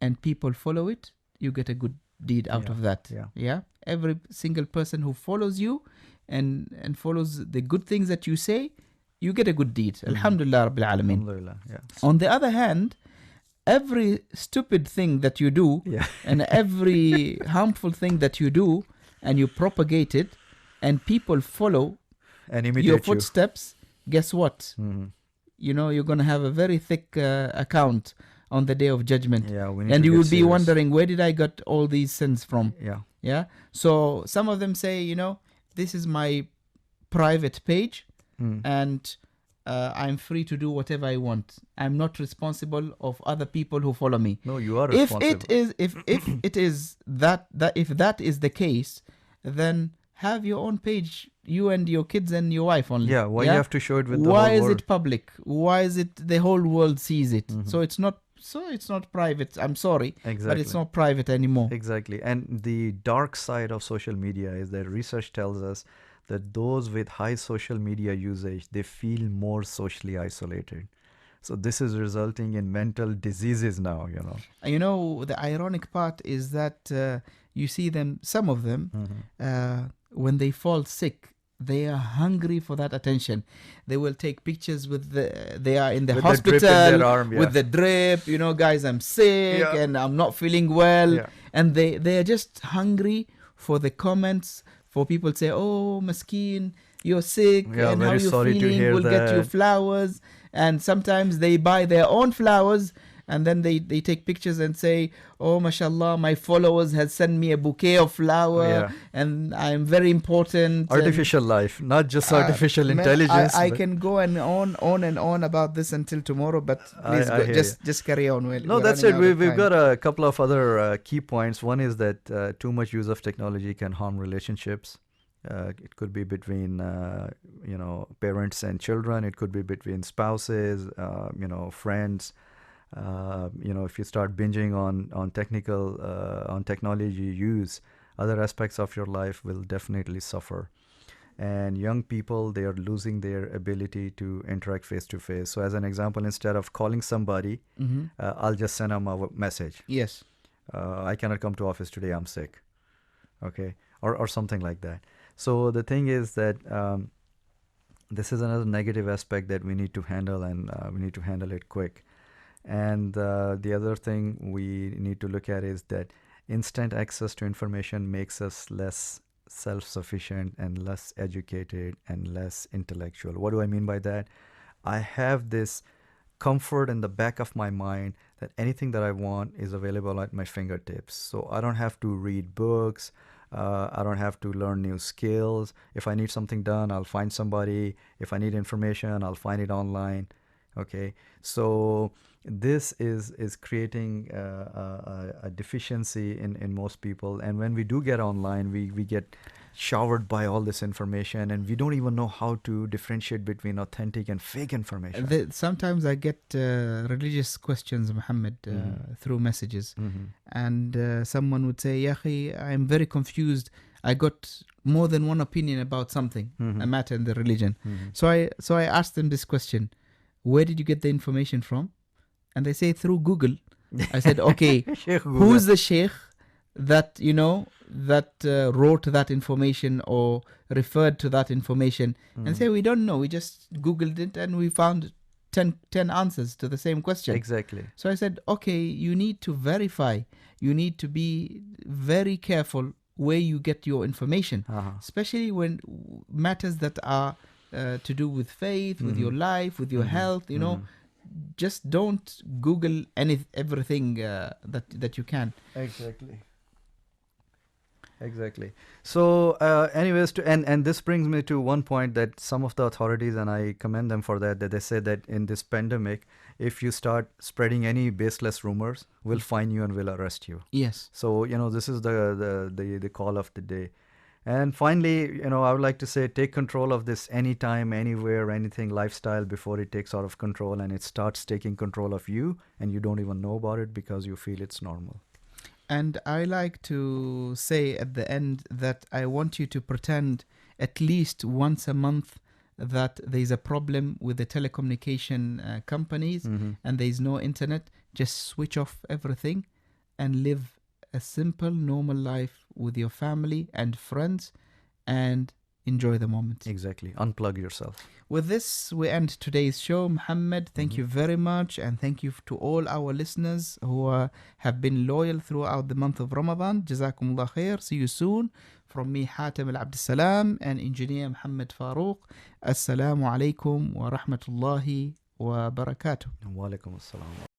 and people follow it, you get a good deed out Yeah, of that. yeah. Every single person who follows you and follows the good things that you say, you get a good deed. Alhamdulillah Rabbil Alameen. Alhamdulillah, yeah. On the other hand, every stupid thing that you do Yeah. and every harmful thing that you do and you propagate it and people follow And imitate your you. footsteps, guess what? Mhm. You're going to have a very thick account on the day of judgment. Yeah, we need And to you get will be serious. wondering, where did I get all these sins from? Yeah. Yeah. So some of them say, this is my private page Mm. and I'm free to do whatever I want. I'm not responsible of other people who follow me. No, you are If responsible. it is that if that is the case, then have your own page, you and your kids and your wife only. Yeah, why you have to show it with the Why whole is world? it public? Why is it the whole world sees it? Mhm. So it's not private. I'm sorry, Exactly. but it's not private anymore. Exactly. And the dark side of social media is that research tells us that those with high social media usage, they feel more socially isolated. So this is resulting in mental diseases now, The ironic part is that you see them, some of them, Mhm. when they fall sick, they are hungry for that attention. They will take pictures they are in the With the drip hospital in their arm, yeah. with the drip, guys, I'm sick Yeah. and I'm not feeling well. Yeah. And they are just hungry for the comments, for people to say, oh, Maskeen, you're sick, Yeah, and how very you sorry to feeling, hear we'll get you that. flowers. And sometimes they buy their own flowers, and then they take pictures and say, oh, mashallah, my followers has sent me a bouquet of flower, Yeah. and I'm very important. Artificial life, not just and, artificial man, intelligence. I but- can go on and on about this until tomorrow, but please I go, hear just carry on. No, that's it. We've got a couple of other key points. One is that too much use of technology can harm relationships. It could be between, parents and children. It could be between spouses, friends. If you start binging on technology use, other aspects of your life will definitely suffer. And young people, they are losing their ability to interact face to face. So as an example, instead of calling somebody, Mm-hmm. I'll just send them a message. Yes. I cannot come to office today, I'm sick. Okay. Or something like that. So the thing is that this is another negative aspect that we need to handle, and we need to handle it quick. And the other thing we need to look at is that instant access to information makes us less self-sufficient and less educated and less intellectual. What do I mean by that? I have this comfort in the back of my mind that anything that I want is available at my fingertips. So I don't have to read books. I don't have to learn new skills. If I need something done, I'll find somebody. If I need information, I'll find it online. Okay, so this is creating a deficiency in most people. And when we do get online, we get showered by all this information, and we don't even know how to differentiate between authentic and fake information. Sometimes I get religious questions, Muhammad, through messages. Mm-hmm. And someone would say, Yahi, I'm very confused. I got more than one opinion about something, Mhm. a matter in the religion. Mm-hmm. So I asked them this question: where did you get the information from? And they say, through Google. I said, okay, who's the sheikh that wrote that information or referred to that information? And say, we don't know. We just Googled it and we found 10 answers to the same question. Exactly. So I said, okay, you need to verify. You need to be very careful where you get your information, especially when matters that are to do with faith, with your life, with your health. You know, just don't Google everything that you can. Exactly. So, anyways, and this brings me to one point that some of the authorities, and I commend them for that they say that in this pandemic, if you start spreading any baseless rumors, we'll fine you and we'll arrest you. Yes. So, this is the call of the day. And finally, I would like to say, take control of this anytime, anywhere, anything lifestyle before it takes out of control and it starts taking control of you and you don't even know about it because you feel it's normal. And I like to say at the end that I want you to pretend at least once a month that there's a problem with the telecommunication companies and there's no internet. Just switch off everything and live a simple, normal life with your family and friends and enjoy the moment. Exactly. Unplug yourself. With this, we end today's show. Muhammad, thank you very much. And thank you to all our listeners who have been loyal throughout the month of Ramadan. Jazakumullah khair. See you soon. From me, Hatem Al Abdussalam, and engineer Muhammad Farooq. Assalamu alaikum wa rahmatullahi wa barakatuh. Wa alaikum assalam.